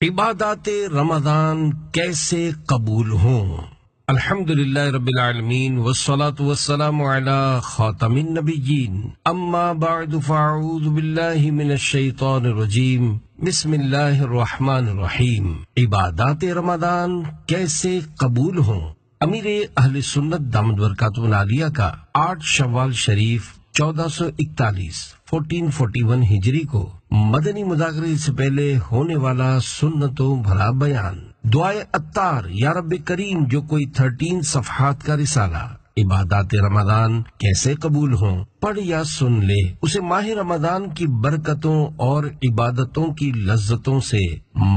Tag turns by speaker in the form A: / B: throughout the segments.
A: عبادات رمضان کیسے قبول ہوں؟ الحمدللہ رب العالمین والصلاة والسلام علی خاتم النبیین، اما بعد فاعوذ باللہ من الشیطان الرجیم، بسم اللہ الرحمن الرحیم۔ عبادات رمضان کیسے قبول ہوں؟ امیر اہل سنت دامت برکاتہ العالیہ کا 8 شوال شریف 1441 1441 ہجری کو مدنی مذاکرے سے پہلے ہونے والا سنتوں بھرا بیان، دعائے عطار یا رب کریم، جو کوئی 13 صفحات کا رسالہ عبادات رمضان کیسے قبول ہوں پڑھ یا سن لے، اسے ماہ رمضان کی برکتوں اور عبادتوں کی لذتوں سے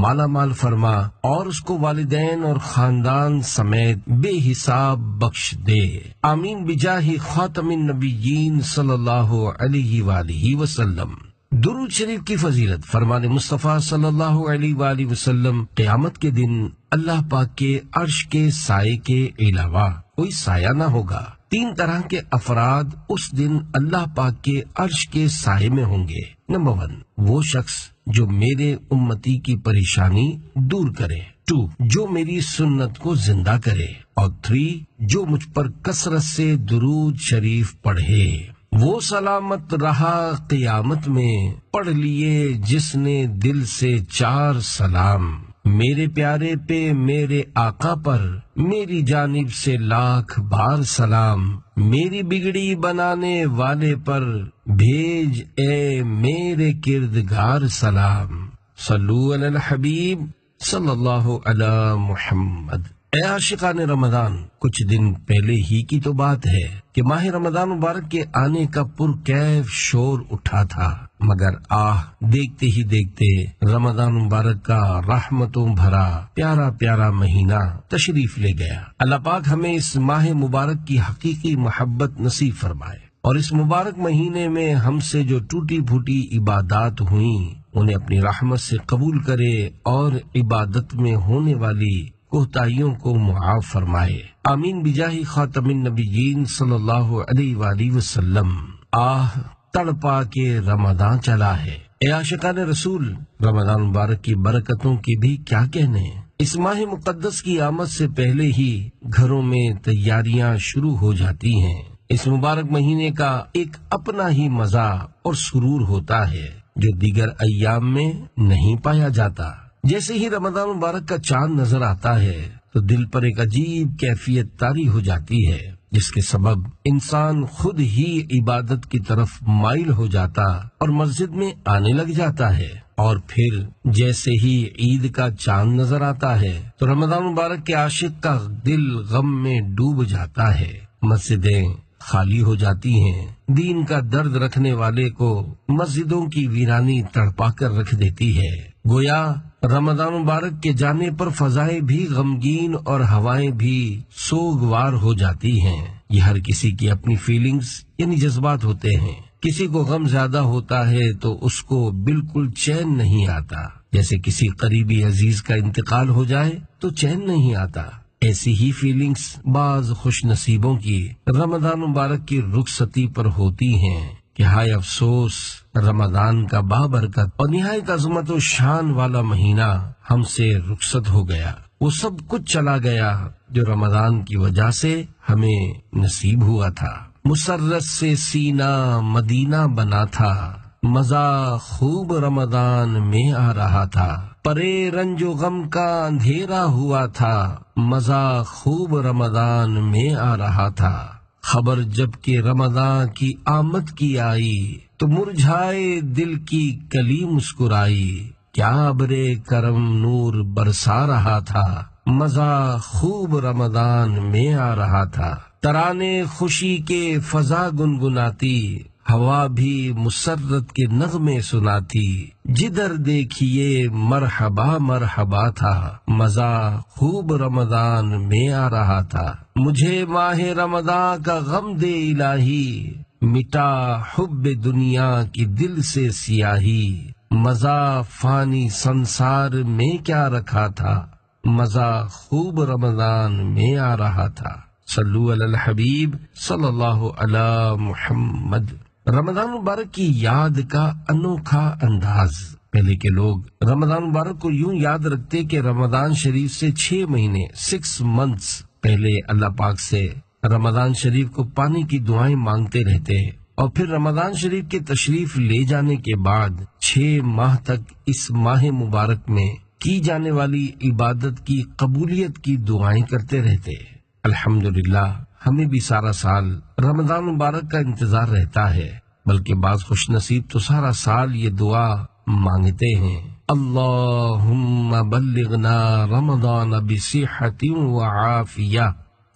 A: مالا مال فرما اور اس کو والدین اور خاندان سمیت بے حساب بخش دے، آمین بجاہ خاتم النبیین صلی اللہ علیہ وآلہ وسلم۔ درود شریف کی فضیلت، فرمان مصطفیٰ صلی اللہ علیہ وآلہ وسلم، قیامت کے دن اللہ پاک کے عرش کے سائے کے علاوہ کوئی سایہ نہ ہوگا۔ 3 طرح کے افراد اس دن اللہ پاک کے عرش کے سائے میں ہوں گے۔ نمبر 1، وہ شخص جو میرے امتی کی پریشانی دور کرے۔ 2، جو میری سنت کو زندہ کرے۔ اور 3، جو مجھ پر کثرت سے درود شریف پڑھے۔ وہ سلامت رہا قیامت میں، پڑھ لیے جس نے دل سے 4 سلام، میرے پیارے پہ میرے آقا پر میری جانب سے لاکھ بار سلام، میری بگڑی بنانے والے پر بھیج اے میرے کردگار سلام۔ صلو علی الحبیب صلی اللہ علی محمد۔ اے عاشقان رمضان، کچھ دن پہلے ہی کی تو بات ہے کہ ماہ رمضان مبارک کے آنے کا پرکیف شور اٹھا تھا، مگر دیکھتے ہی دیکھتے رمضان مبارک کا رحمتوں بھرا پیارا پیارا مہینہ تشریف لے گیا۔ اللہ پاک ہمیں اس ماہ مبارک کی حقیقی محبت نصیب فرمائے، اور اس مبارک مہینے میں ہم سے جو ٹوٹی پھوٹی عبادات ہوئیں انہیں اپنی رحمت سے قبول کرے، اور عبادت میں ہونے والی کوتاہیوں کو معاف فرمائے، آمین بجاہ خاتم النبیین صلی اللہ علیہ وآلہ وسلم۔ تڑپا کے رمضان چلا ہے۔ اے عاشقان رسول، رمضان مبارک کی برکتوں کی بھی کیا کہنے؟ اس ماہ مقدس کی آمد سے پہلے ہی گھروں میں تیاریاں شروع ہو جاتی ہیں۔ اس مبارک مہینے کا ایک اپنا ہی مزہ اور سرور ہوتا ہے جو دیگر ایام میں نہیں پایا جاتا۔ جیسے ہی رمضان مبارک کا چاند نظر آتا ہے تو دل پر ایک عجیب کیفیت طاری ہو جاتی ہے، جس کے سبب انسان خود ہی عبادت کی طرف مائل ہو جاتا اور مسجد میں آنے لگ جاتا ہے۔ اور پھر جیسے ہی عید کا چاند نظر آتا ہے تو رمضان مبارک کے عاشق کا دل غم میں ڈوب جاتا ہے، مسجدیں خالی ہو جاتی ہیں، دین کا درد رکھنے والے کو مسجدوں کی ویرانی تڑپا کر رکھ دیتی ہے۔ گویا رمضان مبارک کے جانے پر فضائیں بھی غمگین اور ہوائیں بھی سوگوار ہو جاتی ہیں۔ یہ ہر کسی کی اپنی فیلنگز یعنی جذبات ہوتے ہیں۔ کسی کو غم زیادہ ہوتا ہے تو اس کو بالکل چین نہیں آتا، جیسے کسی قریبی عزیز کا انتقال ہو جائے تو چین نہیں آتا۔ ایسی ہی فیلنگز بعض خوش نصیبوں کی رمضان مبارک کی رخصتی پر ہوتی ہیں کہ ہائے افسوس، رمضان کا بابرکت اور نہایت عظمت و شان والا مہینہ ہم سے رخصت ہو گیا۔ وہ سب کچھ چلا گیا جو رمضان کی وجہ سے ہمیں نصیب ہوا تھا۔ مسرت سے سینہ مدینہ بنا تھا، مزہ خوب رمضان میں آ رہا تھا، پرے رنج و غم کا اندھیرا ہوا تھا، مزہ خوب رمضان میں آ رہا تھا۔ خبر جب کہ رمضان کی آمد کی آئی تو مرجھائے دل کی کلی مسکرائی، کیا ابرے کرم نور برسا رہا تھا، مزہ خوب رمضان میں آ رہا تھا۔ ترانے خوشی کے فضا گنگناتی، ہوا بھی مسرت کے نغمے سناتی، جدھر دیکھیے مرحبا مرحبا تھا، مزہ خوب رمضان میں آ رہا تھا۔ مجھے ماہ رمضان کا غم دے الہی، مٹا حب دنیا کی دل سے سیاہی، مزہ فانی سنسار میں کیا رکھا تھا، مزہ خوب رمضان میں آ رہا تھا۔ صلو علی الحبیب صلی اللہ علی محمد۔ رمضان مبارک کی یاد کا انوکھا انداز۔ پہلے کے لوگ رمضان مبارک کو یوں یاد رکھتے کہ رمضان شریف سے 6 مہینے 6 months پہلے اللہ پاک سے رمضان شریف کو پانے کی دعائیں مانگتے رہتے، اور پھر رمضان شریف کے تشریف لے جانے کے بعد 6 ماہ تک اس ماہ مبارک میں کی جانے والی عبادت کی قبولیت کی دعائیں کرتے رہتے۔ الحمدللہ ہمیں بھی سارا سال رمضان مبارک کا انتظار رہتا ہے، بلکہ بعض خوش نصیب تو سارا سال یہ دعا مانگتے ہیں، اللہم بلغنا رمضان بصحت وعافیہ،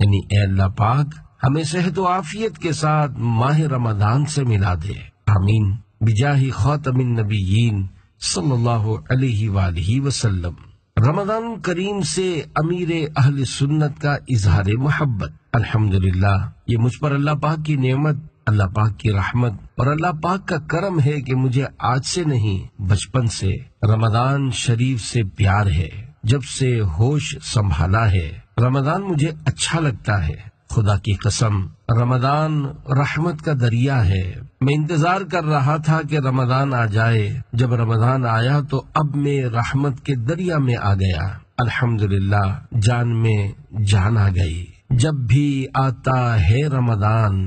A: یعنی اے اللہ پاک ہمیں صحت و عافیت کے ساتھ ماہ رمضان سے ملا دے، آمین، بجاہ خاتم النبیین صلی اللہ علیہ وآلہ وسلم۔ رمضان کریم سے امیر اہل سنت کا اظہار محبت۔ الحمدللہ یہ مجھ پر اللہ پاک کی نعمت، اللہ پاک کی رحمت اور اللہ پاک کا کرم ہے کہ مجھے آج سے نہیں بچپن سے رمضان شریف سے پیار ہے، جب سے ہوش سنبھالا ہے رمضان مجھے اچھا لگتا ہے۔ خدا کی قسم رمضان رحمت کا دریا ہے، میں انتظار کر رہا تھا کہ رمضان آ جائے، جب رمضان آیا تو اب میں رحمت کے دریا میں آ گیا۔ الحمدللہ جان میں جان آ گئی، جب بھی آتا ہے رمضان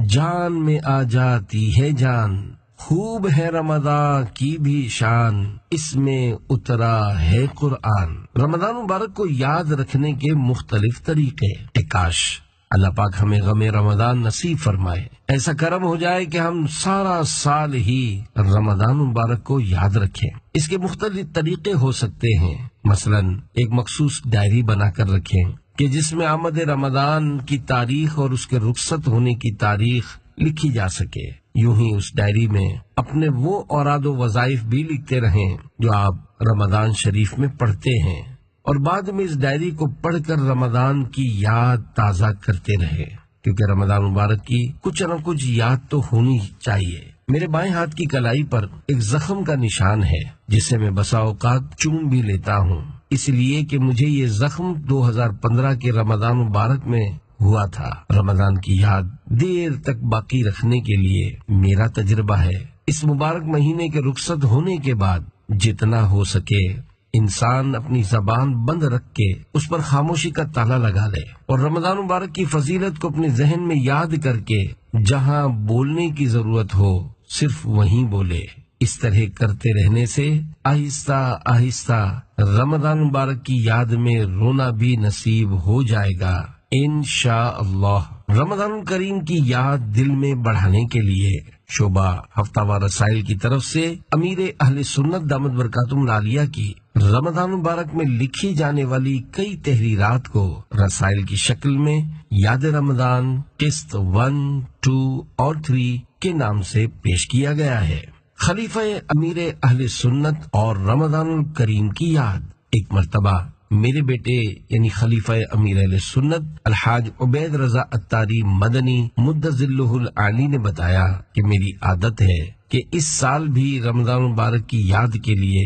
A: جان میں آ جاتی ہے جان، خوب ہے رمضان کی بھی شان، اس میں اترا ہے قرآن۔ رمضان مبارک کو یاد رکھنے کے مختلف طریقے، کاش اللہ پاک ہمیں غم رمضان نصیب فرمائے، ایسا کرم ہو جائے کہ ہم سارا سال ہی رمضان مبارک کو یاد رکھیں۔ اس کے مختلف طریقے ہو سکتے ہیں، مثلا ایک مخصوص ڈائری بنا کر رکھیں کہ جس میں آمد رمضان کی تاریخ اور اس کے رخصت ہونے کی تاریخ لکھی جا سکے۔ یوں ہی اس ڈائری میں اپنے وہ اوراد و وظائف بھی لکھتے رہیں جو آپ رمضان شریف میں پڑھتے ہیں، اور بعد میں اس ڈائری کو پڑھ کر رمضان کی یاد تازہ کرتے رہے، کیونکہ رمضان مبارک کی کچھ نہ کچھ یاد تو ہونی چاہیے۔ میرے بائیں ہاتھ کی کلائی پر ایک زخم کا نشان ہے جسے میں بسا اوقات چوم بھی لیتا ہوں، اس لیے کہ مجھے یہ زخم 2015 کے رمضان مبارک میں ہوا تھا۔ رمضان کی یاد دیر تک باقی رکھنے کے لیے میرا تجربہ ہے، اس مبارک مہینے کے رخصت ہونے کے بعد جتنا ہو سکے انسان اپنی زبان بند رکھ کے اس پر خاموشی کا تالا لگا لے، اور رمضان مبارک کی فضیلت کو اپنے ذہن میں یاد کر کے جہاں بولنے کی ضرورت ہو صرف وہیں بولے۔ اس طرح کرتے رہنے سے آہستہ آہستہ رمضان مبارک کی یاد میں رونا بھی نصیب ہو جائے گا انشاءاللہ۔ رمضان کریم کی یاد دل میں بڑھانے کے لیے شعبہ ہفتہ وار رسائل کی طرف سے امیر اہل سنت دامت برکاتہم العالیہ کی رمضان مبارک میں لکھی جانے والی کئی تحریرات کو رسائل کی شکل میں یاد رمضان قسط 1، 2 اور 3 کے نام سے پیش کیا گیا ہے۔ خلیفہ امیر اہل سنت اور رمضان الکریم کی یاد۔ ایک مرتبہ میرے بیٹے یعنی خلیفہ امیر اہل سنت الحاج عبید رضا عطاری مدنی مد ظلہ العالی نے بتایا کہ میری عادت ہے کہ اس سال بھی رمضان مبارک کی یاد کے لیے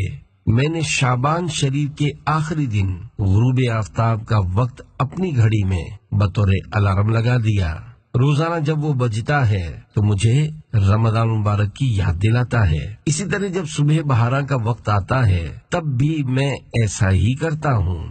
A: میں نے شعبان شریف کے آخری دن غروب آفتاب کا وقت اپنی گھڑی میں بطور الارم لگا دیا۔ روزانہ جب وہ بجتا ہے تو مجھے رمضان مبارک کی یاد دلاتا ہے۔ اسی طرح جب صبح بہارا کا وقت آتا ہے تب بھی میں ایسا ہی کرتا ہوں۔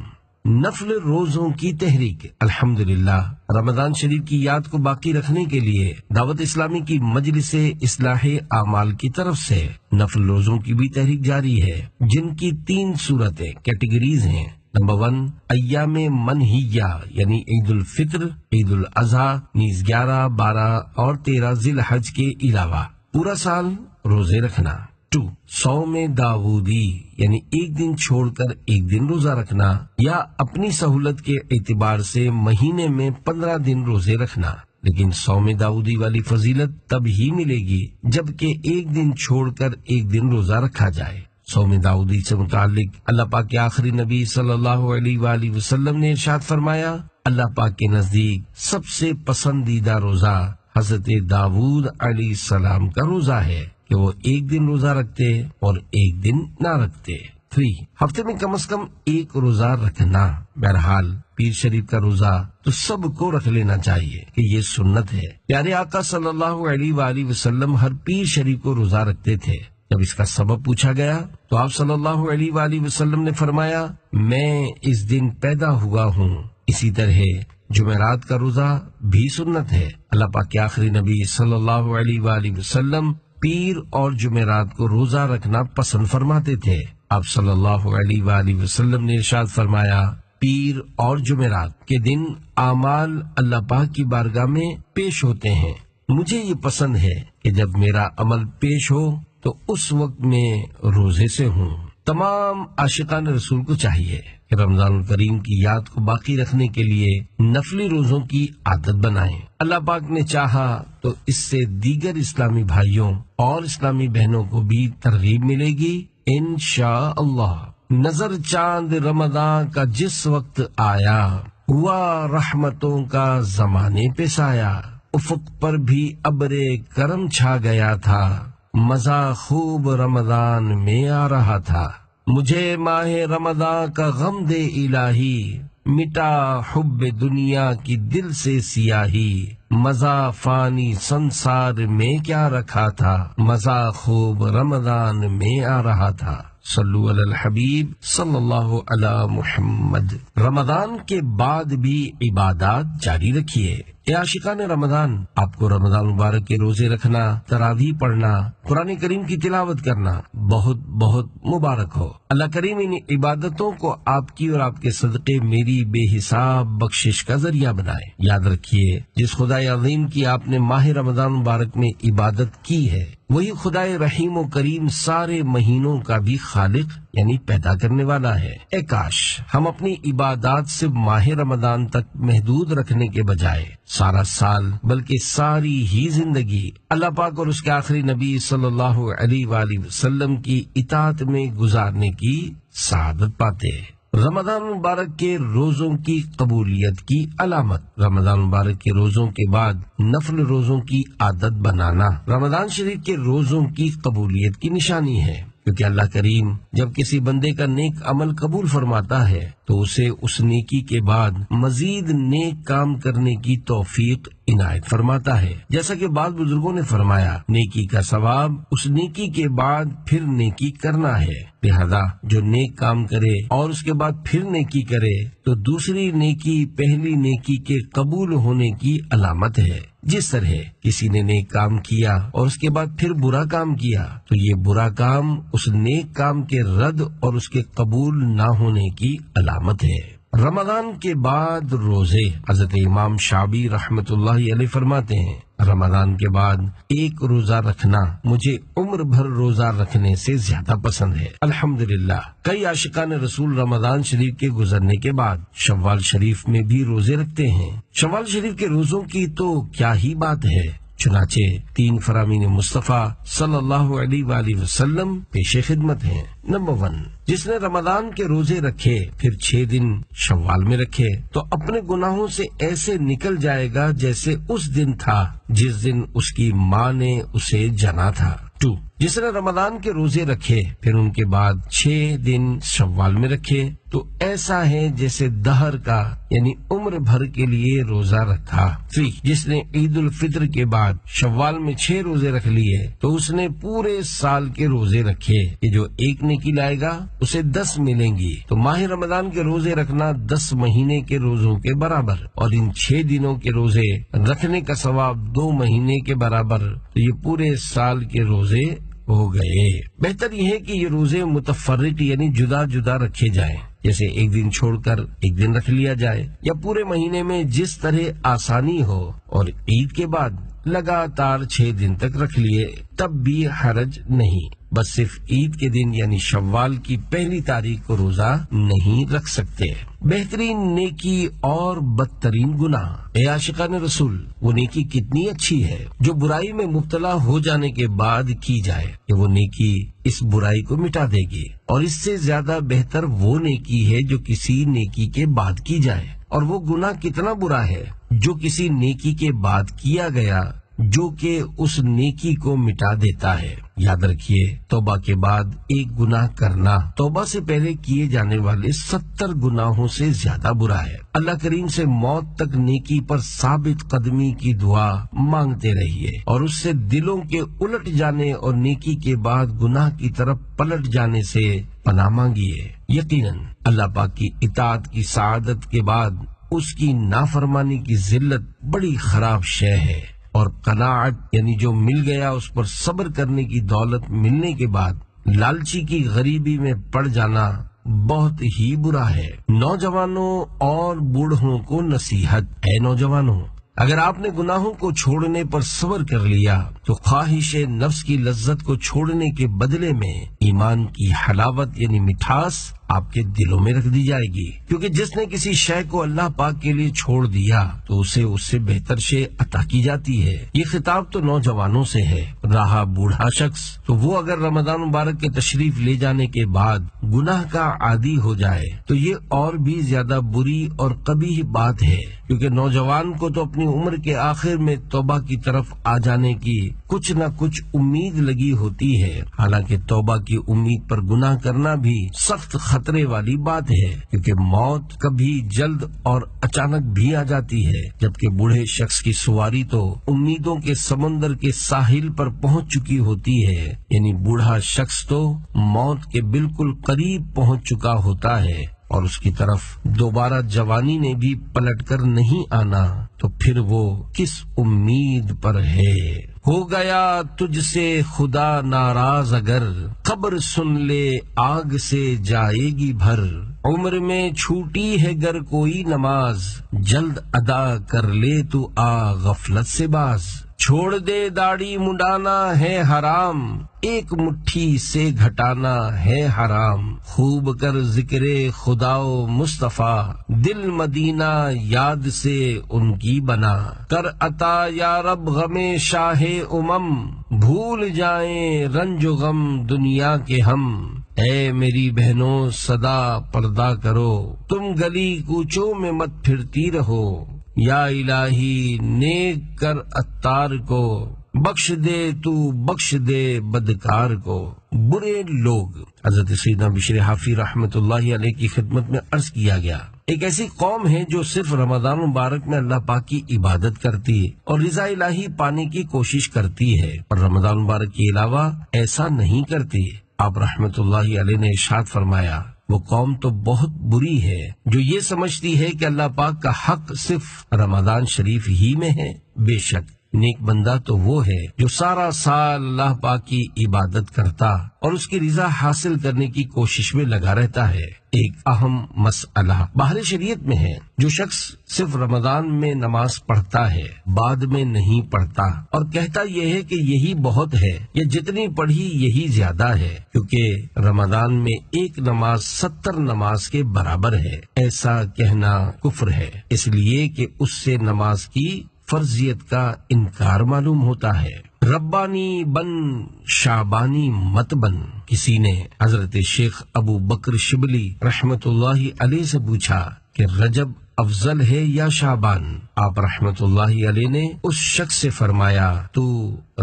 A: نفل روزوں کی تحریک۔ الحمدللہ رمضان شریف کی یاد کو باقی رکھنے کے لیے دعوت اسلامی کی مجلس اصلاح اعمال کی طرف سے نفل روزوں کی بھی تحریک جاری ہے، جن کی 3 صورتیں کیٹیگریز ہیں۔ نمبر 1 ایام منہیہ یعنی عید الفطر، عید الاضحیٰ، نیز 11، 12 اور 13 ذی الحج کے علاوہ پورا سال روزے رکھنا۔ 2 صوم داودی یعنی ایک دن چھوڑ کر ایک دن روزہ رکھنا، یا اپنی سہولت کے اعتبار سے مہینے میں 15 دن روزے رکھنا، لیکن صوم داودی والی فضیلت تب ہی ملے گی جبکہ ایک دن چھوڑ کر ایک دن روزہ رکھا جائے۔ صوم داودی سے متعلق اللہ پاک کے آخری نبی صلی اللہ علیہ وآلہ وسلم نے ارشاد فرمایا، اللہ پاک کے نزدیک سب سے پسندیدہ روزہ حضرت داود علیہ السلام کا روزہ ہے کہ وہ ایک دن روزہ رکھتے اور ایک دن نہ رکھتے۔ 3 ہفتے میں کم از کم ایک روزہ رکھنا۔ بہرحال پیر شریف کا روزہ تو سب کو رکھ لینا چاہیے کہ یہ سنت ہے۔ پیارے آقا صلی اللہ علیہ وآلہ وسلم ہر پیر شریف کو روزہ رکھتے تھے۔ جب اس کا سبب پوچھا گیا تو آپ صلی اللہ علیہ وآلہ وسلم نے فرمایا، میں اس دن پیدا ہوا ہوں، اسی طرح جمعرات کا روزہ بھی سنت ہے۔ اللہ پاک کے آخری نبی صلی اللہ علیہ وآلہ وسلم پیر اور جمعرات کو روزہ رکھنا پسند فرماتے تھے۔ آپ صلی اللہ علیہ وآلہ وسلم نے ارشاد فرمایا، پیر اور جمعرات کے دن اعمال اللہ پاک کی بارگاہ میں پیش ہوتے ہیں۔ مجھے یہ پسند ہے کہ جب میرا عمل پیش ہو تو اس وقت میں روزے سے ہوں۔ تمام عاشقان رسول کو چاہیے کہ رمضان الکریم کی یاد کو باقی رکھنے کے لیے نفلی روزوں کی عادت بنائیں۔ اللہ پاک نے چاہا تو اس سے دیگر اسلامی بھائیوں اور اسلامی بہنوں کو بھی ترغیب ملے گی انشاءاللہ۔ نظر چاند رمضان کا جس وقت آیا، ہوا رحمتوں کا زمانے پہ سایہ، افق پر بھی ابر کرم چھا گیا تھا، مزہ خوب رمضان میں آ رہا تھا۔ مجھے ماہ رمضان کا غم دے الہی، مٹا حب دنیا کی دل سے سیاہی، مزہ فانی سنسار میں کیا رکھا تھا، مزہ خوب رمضان میں آ رہا تھا۔ صلو علی الحبیب صلی اللہ علی محمد۔ رمضان کے بعد بھی عبادات جاری رکھیے۔ اے عاشقان رمضان، آپ کو رمضان مبارک کے روزے رکھنا، تراویح پڑھنا، قرآن کریم کی تلاوت کرنا بہت بہت مبارک ہو۔ اللہ کریم ان عبادتوں کو آپ کی اور آپ کے صدقے میری بے حساب بخشش کا ذریعہ بنائے۔ یاد رکھیے، جس خدائے عظیم کی آپ نے ماہ رمضان مبارک میں عبادت کی ہے، وہی خدائے رحیم و کریم سارے مہینوں کا بھی خالق یعنی پیدا کرنے والا ہے۔ اے کاش ہم اپنی عبادات سے ماہ رمضان تک محدود رکھنے کے بجائے سارا سال بلکہ ساری ہی زندگی اللہ پاک اور اس کے آخری نبی صلی اللہ علیہ وآلہ وسلم کی اطاعت میں گزارنے کی سعادت پاتے۔ رمضان مبارک کے روزوں کی قبولیت کی علامت۔ رمضان مبارک کے روزوں کے بعد نفل روزوں کی عادت بنانا رمضان شریف کے روزوں کی قبولیت کی نشانی ہے، کیونکہ اللہ کریم جب کسی بندے کا نیک عمل قبول فرماتا ہے تو اسے اس نیکی کے بعد مزید نیک کام کرنے کی توفیق عنایت فرماتا ہے۔ جیسا کہ بعض بزرگوں نے فرمایا، نیکی کا ثواب اس نیکی کے بعد پھر نیکی کرنا ہے، لہذا جو نیک کام کرے اور اس کے بعد پھر نیکی کرے تو دوسری نیکی پہلی نیکی کے قبول ہونے کی علامت ہے۔ جس طرح کسی نے نیک کام کیا اور اس کے بعد پھر برا کام کیا تو یہ برا کام اس نیک کام کے رد اور اس کے قبول نہ ہونے کی علامت ہے۔ رمضان کے بعد روزے، حضرت امام شعبی رحمت اللہ علیہ فرماتے ہیں، رمضان کے بعد ایک روزہ رکھنا مجھے عمر بھر روزہ رکھنے سے زیادہ پسند ہے۔ الحمدللہ کئی عاشقان رسول رمضان شریف کے گزرنے کے بعد شوال شریف میں بھی روزے رکھتے ہیں۔ شوال شریف کے روزوں کی تو کیا ہی بات ہے، چنانچہ 3 فرامین مصطفیٰ صلی اللہ علیہ وآلہ وسلم پیش خدمت ہیں۔ نمبر 1، جس نے رمضان کے روزے رکھے پھر 6 دن شوال میں رکھے تو اپنے گناہوں سے ایسے نکل جائے گا جیسے اس دن تھا جس دن اس کی ماں نے اسے جنا تھا۔ 2، جس نے رمضان کے روزے رکھے پھر ان کے بعد 6 دن شوال میں رکھے تو ایسا ہے جیسے دہر کا یعنی عمر بھر کے لیے روزہ رکھا۔ 3، جس نے عید الفطر کے بعد شوال میں 6 روزے رکھ لیے تو اس نے پورے سال کے روزے رکھے کہ جو ایک نیکی لائے گا اسے 10 ملیں گی، تو ماہ رمضان کے روزے رکھنا 10 مہینے کے روزوں کے برابر، اور ان 6 دنوں کے روزے رکھنے کا ثواب 2 مہینے کے برابر، تو یہ پورے سال کے روزے ہو گئے۔ بہتر یہ ہے کہ یہ روزے متفرق یعنی جدا جدا رکھے جائیں، جیسے ایک دن چھوڑ کر ایک دن رکھ لیا جائے، یا پورے مہینے میں جس طرح آسانی ہو، اور عید کے بعد لگاتار 6 دن تک رکھ لیے تب بھی حرج نہیں، بس صرف عید کے دن یعنی شوال کی پہلی تاریخ کو روزہ نہیں رکھ سکتے۔ بہترین نیکی اور بدترین گناہ۔ اے عاشقان رسول، وہ نیکی کتنی اچھی ہے جو برائی میں مبتلا ہو جانے کے بعد کی جائے کہ وہ نیکی اس برائی کو مٹا دے گی، اور اس سے زیادہ بہتر وہ نیکی ہے جو کسی نیکی کے بعد کی جائے، اور وہ گناہ کتنا برا ہے جو کسی نیکی کے بعد کیا گیا جو کہ اس نیکی کو مٹا دیتا ہے۔ یاد رکھیے، توبہ کے بعد ایک گناہ کرنا توبہ سے پہلے کیے جانے والے 70 گناہوں سے زیادہ برا ہے۔ اللہ کریم سے موت تک نیکی پر ثابت قدمی کی دعا مانگتے رہیے اور اس سے دلوں کے الٹ جانے اور نیکی کے بعد گناہ کی طرف پلٹ جانے سے پناہ مانگیے۔ یقیناً اللہ پاک کی اطاعت کی سعادت کے بعد اس کی نافرمانی کی ذلت بڑی خراب شے ہے، اور قناعت یعنی جو مل گیا اس پر صبر کرنے کی دولت ملنے کے بعد لالچی کی غریبی میں پڑ جانا بہت ہی برا ہے۔ نوجوانوں اور بوڑھوں کو نصیحت۔ اے نوجوانوں، اگر آپ نے گناہوں کو چھوڑنے پر صبر کر لیا تو خواہش نفس کی لذت کو چھوڑنے کے بدلے میں ایمان کی حلاوت یعنی مٹھاس آپ کے دلوں میں رکھ دی جائے گی، کیونکہ جس نے کسی شے کو اللہ پاک کے لیے چھوڑ دیا تو اسے اس سے بہتر شے عطا کی جاتی ہے۔ یہ خطاب تو نوجوانوں سے ہے۔ رہا بوڑھا شخص تو وہ اگر رمضان مبارک کے تشریف لے جانے کے بعد گناہ کا عادی ہو جائے تو یہ اور بھی زیادہ بری اور قبیح بات ہے، کیونکہ نوجوان کو تو اپنی عمر کے آخر میں توبہ کی طرف آ جانے کی کچھ نہ کچھ امید لگی ہوتی ہے۔ حالانکہ توبہ کی امید پر گناہ کرنا بھی سخت خطرے والی بات ہے، کیونکہ موت کبھی جلد اور اچانک بھی آ جاتی ہے، جبکہ بوڑھے شخص کی سواری تو امیدوں کے سمندر کے ساحل پر پہنچ چکی ہوتی ہے، یعنی بوڑھا شخص تو موت کے بالکل قریب پہنچ چکا ہوتا ہے، اور اس کی طرف دوبارہ جوانی نے بھی پلٹ کر نہیں آنا، تو پھر وہ کس امید پر ہے؟ ہو گیا تجھ سے خدا ناراض اگر، خبر سن لے آگ سے جائے گی بھر، عمر میں چھوٹی ہے گر کوئی نماز، جلد ادا کر لے تو آ غفلت سے باز، چھوڑ دے داڑھی منڈانا ہے حرام، ایک مٹھی سے گھٹانا ہے حرام، خوب کر ذکر خدا و مصطفیٰ، دل مدینہ یاد سے ان کی بنا، کر عطا یا رب غم شاہ امم، بھول جائیں رنج و غم دنیا کے ہم، اے میری بہنوں صدا پردہ کرو، تم گلی کوچوں میں مت پھرتی رہو، یا الہی نیک کر عطار کو، بخش دے تو بخش دے بدکار کو۔ برے لوگ حضرت سیدنا بشر حافی رحمت اللہ علیہ کی خدمت میں عرض کیا گیا، ایک ایسی قوم ہے جو صرف رمضان مبارک میں اللہ پاک کی عبادت کرتی اور رضا الہی پانے کی کوشش کرتی ہے، اور رمضان مبارک کے علاوہ ایسا نہیں کرتی۔ آپ رحمت اللہ علیہ نے ارشاد فرمایا، وہ قوم تو بہت بری ہے جو یہ سمجھتی ہے کہ اللہ پاک کا حق صرف رمضان شریف ہی میں ہے۔ بے شک نیک بندہ تو وہ ہے جو سارا سال اللہ پاک کی عبادت کرتا اور اس کی رضا حاصل کرنے کی کوشش میں لگا رہتا ہے۔ ایک اہم مسئلہ باہر شریعت میں ہے، جو شخص صرف رمضان میں نماز پڑھتا ہے، بعد میں نہیں پڑھتا اور کہتا یہ ہے کہ یہی بہت ہے یا جتنی پڑھی یہی زیادہ ہے، کیونکہ رمضان میں ایک نماز 70 نماز کے برابر ہے، ایسا کہنا کفر ہے، اس لیے کہ اس سے نماز کی فرضیت کا انکار معلوم ہوتا ہے۔ ربانی بن شعبانی مت بن۔ کسی نے حضرت شیخ ابو بکر شبلی رحمت اللہ علیہ سے پوچھا کہ رجب افضل ہے یا شعبان؟ آپ رحمت اللہ علیہ نے اس شخص سے فرمایا، تو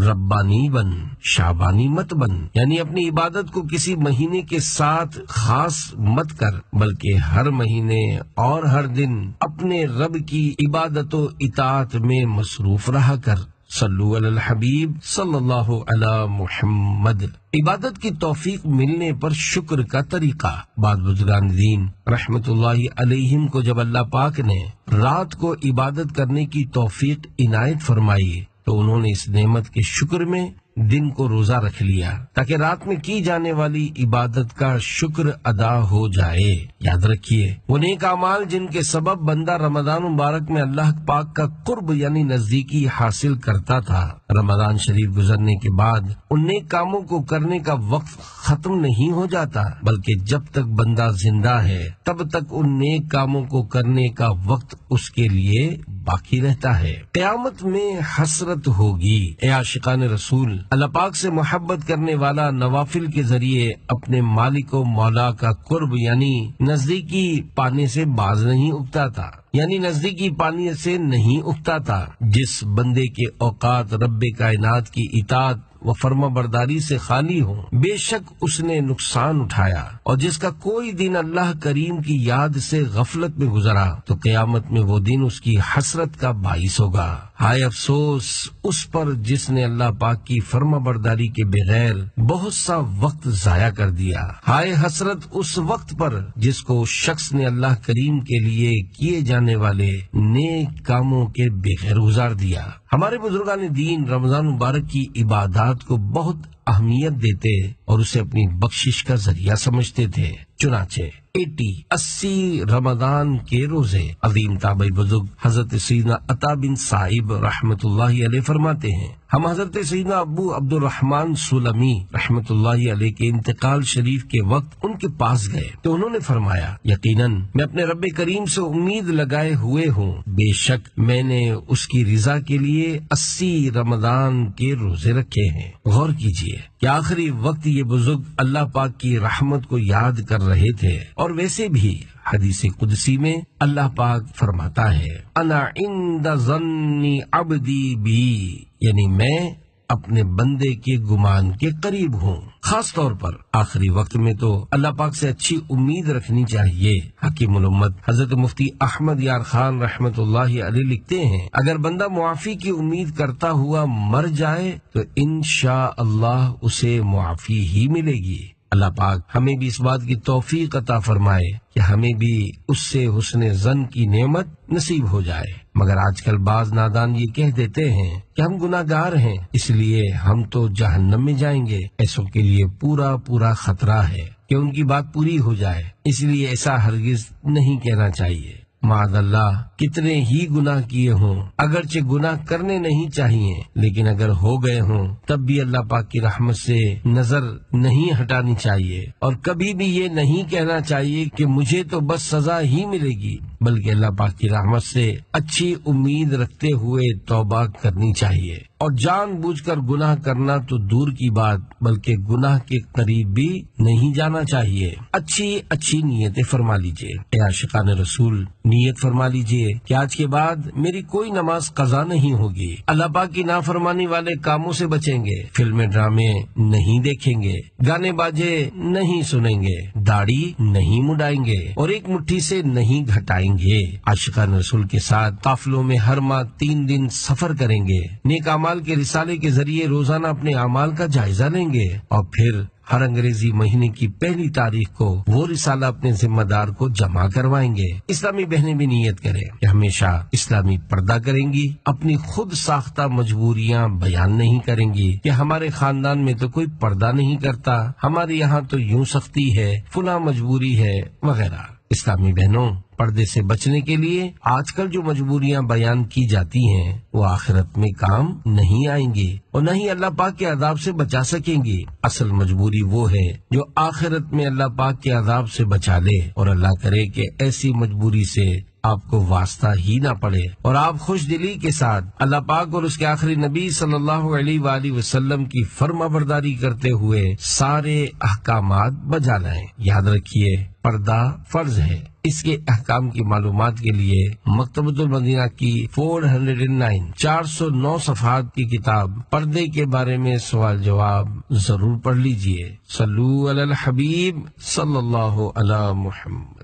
A: ربانی بن، شعبانی مت بن، یعنی اپنی عبادت کو کسی مہینے کے ساتھ خاص مت کر، بلکہ ہر مہینے اور ہر دن اپنے رب کی عبادت و اطاعت میں مصروف رہا کر۔ صلو علی الحبیب صلی اللہ علی محمد۔ عبادت کی توفیق ملنے پر شکر کا طریقہ۔ بعض بزرگان دین رحمت اللہ علیہم کو جب اللہ پاک نے رات کو عبادت کرنے کی توفیق عنایت فرمائی تو انہوں نے اس نعمت کے شکر میں دن کو روزہ رکھ لیا تاکہ رات میں کی جانے والی عبادت کا شکر ادا ہو جائے۔ یاد رکھیے، وہ نیک اعمال جن کے سبب بندہ رمضان مبارک میں اللہ پاک کا قرب یعنی نزدیکی حاصل کرتا تھا، رمضان شریف گزرنے کے بعد ان نیک کاموں کو کرنے کا وقت ختم نہیں ہو جاتا، بلکہ جب تک بندہ زندہ ہے تب تک ان نیک کاموں کو کرنے کا وقت اس کے لیے باقی رہتا ہے۔ قیامت میں حسرت ہوگی۔ اے عاشقان رسول، اللہ پاک سے محبت کرنے والا نوافل کے ذریعے اپنے مالک و مولا کا قرب یعنی نزدیکی پانے سے باز نہیں اگتا تھا۔ یعنی نزدیکی پانی سے نہیں اگتا تھا۔ جس بندے کے اوقات رب کائنات کی اطاعت و فرما برداری سے خالی ہوں، بے شک اس نے نقصان اٹھایا، اور جس کا کوئی دن اللہ کریم کی یاد سے غفلت میں گزرا تو قیامت میں وہ دن اس کی حسرت کا باعث ہوگا۔ ہائے افسوس اس پر جس نے اللہ پاک کی فرما برداری کے بغیر بہت سا وقت ضائع کر دیا۔ ہائے حسرت اس وقت پر جس کو اس شخص نے اللہ کریم کے لیے کیے جانے والے نیک کاموں کے بغیر گزار دیا۔ ہمارے بزرگان دین رمضان مبارک کی عبادات کو بہت اہمیت دیتے اور اسے اپنی بخشش کا ذریعہ سمجھتے تھے۔ چنانچہ 80 رمضان کے روزے عظیم تابعی بزرگ حضرت سیدنا عطا بن صائب رحمت اللہ علیہ فرماتے ہیں، ہم حضرت سیدنا ابو عبد الرحمن سلمی رحمت اللہ علیہ کے انتقال شریف کے وقت ان کے پاس گئے تو انہوں نے فرمایا، یقیناً میں اپنے رب کریم سے امید لگائے ہوئے ہوں، بے شک میں نے اس کی رضا کے لیے 80 رمضان کے روزے رکھے ہیں۔ غور کیجئے کہ آخری وقت یہ بزرگ اللہ پاک کی رحمت کو یاد کر رہے تھے، اور ویسے بھی حدیث قدسی میں اللہ پاک فرماتا ہے، انا عند ظن عبدی بی، یعنی میں اپنے بندے کے گمان کے قریب ہوں۔ خاص طور پر آخری وقت میں تو اللہ پاک سے اچھی امید رکھنی چاہیے۔ حکیم الامت حضرت مفتی احمد یار خان رحمت اللہ علیہ لکھتے ہیں، اگر بندہ معافی کی امید کرتا ہوا مر جائے تو انشاءاللہ اسے معافی ہی ملے گی۔ اللہ پاک ہمیں بھی اس بات کی توفیق عطا فرمائے کہ ہمیں بھی اس سے حسن ظن کی نعمت نصیب ہو جائے۔ مگر آج کل بعض نادان یہ کہہ دیتے ہیں کہ ہم گناہ گار ہیں، اس لیے ہم تو جہنم میں جائیں گے۔ ایسوں کے لیے پورا خطرہ ہے کہ ان کی بات پوری ہو جائے، اس لیے ایسا ہرگز نہیں کہنا چاہیے۔ معاذ اللہ کتنے ہی گناہ کیے ہوں، اگرچہ گناہ کرنے نہیں چاہیے، لیکن اگر ہو گئے ہوں تب بھی اللہ پاک کی رحمت سے نظر نہیں ہٹانی چاہیے، اور کبھی بھی یہ نہیں کہنا چاہیے کہ مجھے تو بس سزا ہی ملے گی، بلکہ اللہ پاک کی رحمت سے اچھی امید رکھتے ہوئے توبہ کرنی چاہیے، اور جان بوجھ کر گناہ کرنا تو دور کی بات بلکہ گناہ کے قریب بھی نہیں جانا چاہیے۔ اچھی نیتیں فرما لیجئے، اے عاشقان رسول، نیت فرما لیجئے کہ آج کے بعد میری کوئی نماز قضا نہیں ہوگی، اللہ پاک کی نافرمانی والے کاموں سے بچیں گے، فلمیں ڈرامے نہیں دیکھیں گے، گانے باجے نہیں سنیں گے، داڑھی نہیں مڈائیں گے، اور ایک مٹھی سے نہیں گھٹائیں گے۔ عاشقان رسول کے ساتھ قافلوں میں ہر ماہ 3 دن سفر کریں گے، نیک اعمال کے رسالے کے ذریعے روزانہ اپنے اعمال کا جائزہ لیں گے، اور پھر ہر انگریزی مہینے کی پہلی تاریخ کو وہ رسالہ اپنے ذمہ دار کو جمع کروائیں گے۔ اسلامی بہنیں بھی نیت کریں کہ ہمیشہ اسلامی پردہ کریں گی، اپنی خود ساختہ مجبوریاں بیان نہیں کریں گی کہ ہمارے خاندان میں تو کوئی پردہ نہیں کرتا، ہمارے یہاں تو یوں سختی ہے، فلاں مجبوری ہے وغیرہ۔ اسلامی بہنوں، پردے سے بچنے کے لیے آج کل جو مجبوریاں بیان کی جاتی ہیں وہ آخرت میں کام نہیں آئیں گی، اور نہ ہی اللہ پاک کے عذاب سے بچا سکیں گی۔ اصل مجبوری وہ ہے جو آخرت میں اللہ پاک کے عذاب سے بچا لے، اور اللہ کرے کہ ایسی مجبوری سے آپ کو واسطہ ہی نہ پڑے، اور آپ خوش دلی کے ساتھ اللہ پاک اور اس کے آخری نبی صلی اللہ علیہ وآلہ وسلم کی فرما برداری کرتے ہوئے سارے احکامات بجا لائیں۔ یاد رکھیے، پردہ فرض ہے۔ اس کے احکام کی معلومات کے لیے مکتبۃ المدینہ کی 409 صفحات کی کتاب پردے کے بارے میں سوال جواب ضرور پڑھ لیجئے۔ صلو علی الحبیب صلی اللہ علی محمد۔